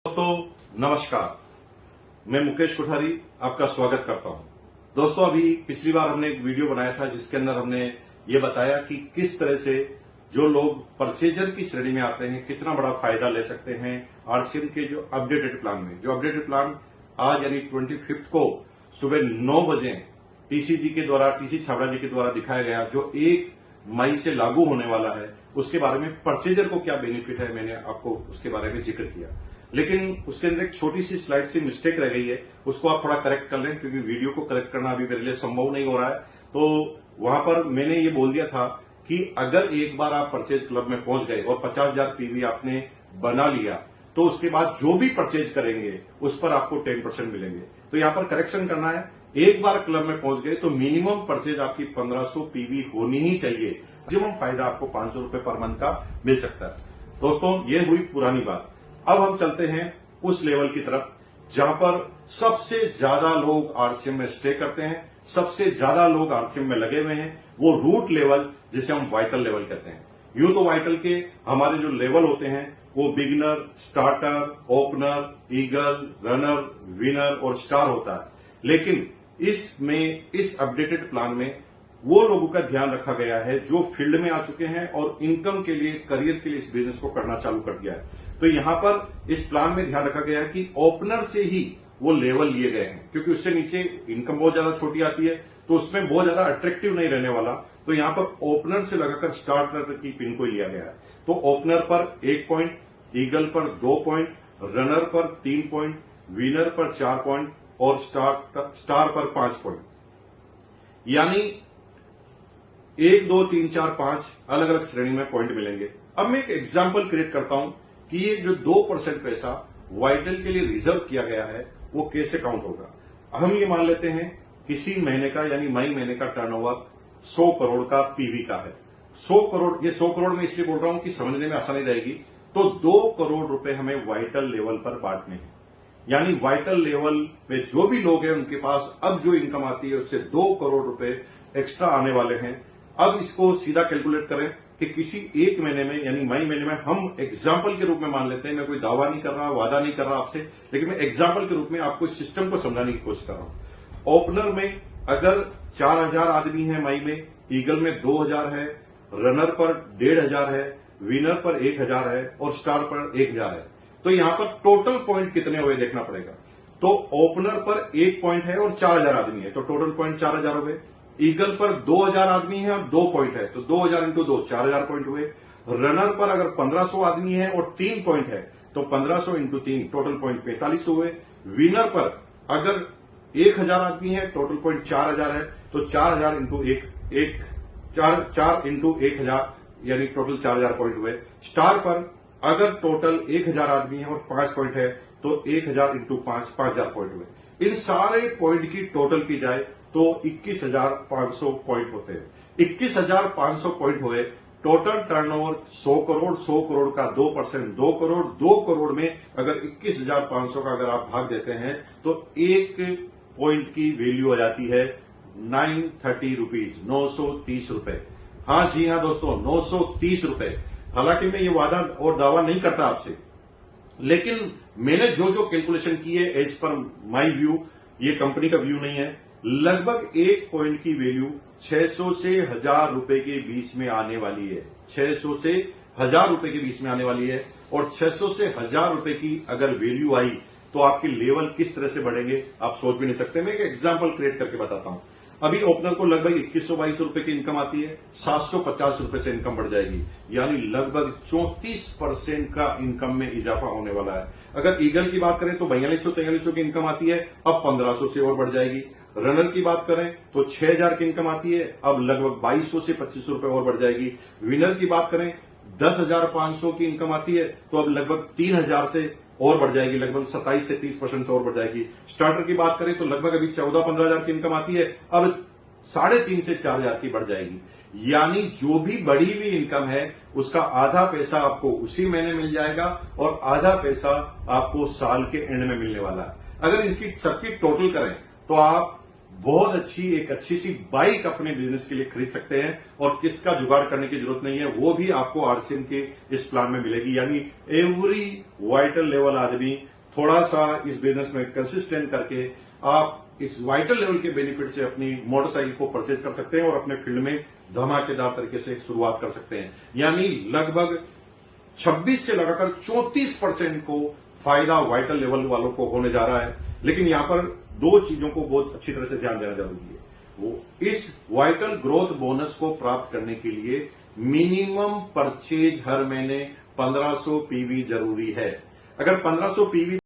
दोस्तों नमस्कार, मैं मुकेश कोठारी आपका स्वागत करता हूं। दोस्तों अभी पिछली बार हमने एक वीडियो बनाया था जिसके अंदर हमने ये बताया कि किस तरह से जो लोग परचेजर की श्रेणी में आते हैं कितना बड़ा फायदा ले सकते हैं आरसीएम के जो अपडेटेड प्लान में। जो अपडेटेड प्लान आज यानी 25 को सुबह 9 बजे टीसीजी के द्वारा, टीसी छाबड़ा जी के द्वारा दिखाया गया, जो 1 मई से लागू होने वाला है, उसके बारे में परचेजर को क्या बेनिफिट है, मैंने आपको उसके बारे में जिक्र किया। लेकिन उसके अंदर एक छोटी सी स्लाइड से मिस्टेक रह गई है, उसको आप थोड़ा करेक्ट कर लें, क्योंकि वीडियो को करेक्ट करना अभी मेरे लिए संभव नहीं हो रहा है। तो वहां पर मैंने ये बोल दिया था कि अगर एक बार आप परचेज क्लब में पहुंच गए और 50,000 पीवी आपने बना लिया, तो उसके बाद जो भी परचेज करेंगे उस पर आपको 10% मिलेंगे। तो यहां पर करेक्शन करना है, एक बार क्लब में पहुंच गए तो मिनिमम परचेज आपकी 1500 पीवी होनी ही चाहिए। मैक्सिमम फायदा आपको 500 रुपए पर मंथ का मिल सकता है। दोस्तों ये हुई पुरानी बात। अब हम चलते हैं उस लेवल की तरफ जहां पर सबसे ज्यादा लोग आरसीएम में स्टे करते हैं, सबसे ज्यादा लोग आरसीएम में लगे हुए हैं, वो रूट लेवल जिसे हम वाइटल लेवल कहते हैं। यूं तो वाइटल के हमारे जो लेवल होते हैं वो beginner, starter, opener, eagle, runner, winner और स्टार होता है, लेकिन इस अपडेटेड प्लान में वो लोगों का ध्यान रखा गया है जो फील्ड में आ चुके हैं और इनकम के लिए, करियर के लिए इस बिजनेस को करना चालू कर दिया है। तो यहां पर इस प्लान में ध्यान रखा गया है कि ओपनर से ही वो लेवल लिए गए हैं, क्योंकि उससे नीचे इनकम बहुत ज्यादा छोटी आती है, तो उसमें बहुत ज्यादा अट्रैक्टिव नहीं रहने वाला। तो यहां पर ओपनर से लगाकर स्टार्टर की पिन को लिया गया है। तो ओपनर पर 1 पॉइंट, ईगल पर 2 पॉइंट, रनर पर 3 पॉइंट, विनर पर 4 पॉइंट और स्टार पर 5 पॉइंट, यानी 1, 2, 3, 4, 5 अलग अलग श्रेणी में पॉइंट मिलेंगे। अब मैं एक एग्जाम्पल क्रिएट करता हूं कि ये जो 2% पैसा वाइटल के लिए रिजर्व किया गया है वो कैसे काउंट होगा। हम ये मान लेते हैं किसी महीने का, यानी मई महीने का टर्नओवर 100 करोड़ का पीवी का है। 100 करोड़, ये 100 करोड़ में इसलिए बोल रहा हूं कि समझने में आसानी रहेगी। तो 2 करोड़ रुपए हमें वाइटल लेवल पर बांटने हैं, यानी वाइटल लेवल पे जो भी लोग हैं उनके पास अब जो इनकम आती है उससे 2 करोड़ रुपए एक्स्ट्रा आने वाले हैं। अब इसको सीधा कैलकुलेट करें कि किसी एक महीने में, यानी मई महीने में, हम एग्जाम्पल के रूप में मान लेते हैं, मैं कोई दावा नहीं कर रहा, वादा नहीं कर रहा आपसे, लेकिन मैं एग्जाम्पल के रूप में आपको इस सिस्टम को समझाने की कोशिश कर रहा हूं। ओपनर में अगर 4000 आदमी है मई में, ईगल में 2000 है, रनर पर 1500 है, विनर पर 1000 है और स्टार पर 1000 है। तो यहां पर टोटल पॉइंट कितने हुए देखना पड़ेगा। तो ओपनर पर 1 पॉइंट है और 4000 आदमी है, तो टोटल पॉइंट 4000 हो गए। ईगल पर 2000 आदमी है और 2 पॉइंट है, तो 2000 इंटू 2 4000 पॉइंट हुए। रनर पर अगर 1500 आदमी है और 3 पॉइंट है तो 1500 इंटू 3 टोटल पॉइंट 45 हुए। विनर पर अगर 1000 आदमी है, टोटल पॉइंट 4000 है, तो 4000 इंटू 4 इंटू 1000 यानी टोटल 4000 पॉइंट हुए। स्टार पर अगर टोटल 1000 आदमी है और 5 पॉइंट है तो 1000 इंटू 5 5000 पॉइंट हुए। इन सारे पॉइंट की टोटल की जाए तो 21,500 पॉइंट होते हैं। 21,500 पॉइंट हुए। टोटल टर्नओवर 100 करोड़, 100 करोड़ का 2% 2 करोड़, 2 करोड़ में अगर 21,500 का अगर आप भाग देते हैं तो 1 पॉइंट की वैल्यू आ जाती है 930 रुपीज, 930 रुपए। हाँ जी हाँ दोस्तों, 930 रुपए। हालांकि मैं ये वादा और दावा नहीं करता आपसे, लेकिन मैंने जो जो कैलकुलेशन की है एज पर माई व्यू, ये कंपनी का व्यू नहीं है, लगभग 1 पॉइंट की वैल्यू 600 से 1000 रुपए के बीच में आने वाली है। 600 से 1000 रुपए के बीच में आने वाली है। और 600 से 1000 रुपए की अगर वैल्यू आई तो आपके लेवल किस तरह से बढ़ेंगे आप सोच भी नहीं सकते। मैं एक एग्जांपल क्रिएट करके बताता हूं। अभी ओपनर को लगभग 2122 रुपए की इनकम आती है, 750 रुपए से इनकम बढ़ जाएगी, यानी लगभग 34% का इनकम में इजाफा होने वाला है। अगर ईगल की बात करें तो 4200-4300 की इनकम आती है, अब 1500 से और बढ़ जाएगी। रनर की बात करें तो 6000 की इनकम आती है, अब लगभग 2200 से 2500 रुपए और बढ़ जाएगी। विनर की बात करें 10,500 की इनकम आती है, तो अब लगभग 3000 से और बढ़ जाएगी, लगभग 27 से 30% से और बढ़ जाएगी। स्टार्टर की बात करें तो लगभग अभी 14-15 हजार की इनकम आती है, अब 3.5 से 4000 की बढ़ जाएगी। यानी जो भी बढ़ी हुई इनकम है उसका आधा पैसा आपको उसी महीने मिल जाएगा और आधा पैसा आपको साल के एंड में मिलने वाला है। अगर इसकी सबकी टोटल करें तो आप बहुत एक अच्छी सी बाइक अपने बिजनेस के लिए खरीद सकते हैं और किस्त का जुगाड़ करने की जरूरत नहीं है, वो भी आपको आरसीएम के इस प्लान में मिलेगी। यानी एवरी वाइटल लेवल आदमी थोड़ा सा इस बिजनेस में कंसिस्टेंट करके आप इस वाइटल लेवल के बेनिफिट से अपनी मोटरसाइकिल को परचेज कर सकते हैं और अपने फील्ड में धमाकेदार तरीके से शुरुआत कर सकते हैं। यानी लगभग 26 से लगाकर 34% को फायदा वाइटल लेवल वालों को होने जा रहा है। लेकिन यहां पर दो चीजों को बहुत अच्छी तरह से ध्यान देना जरूरी है। वो इस वाइटल ग्रोथ बोनस को प्राप्त करने के लिए मिनिमम परचेज हर महीने 1500 पीवी जरूरी है। अगर 1500 पीवी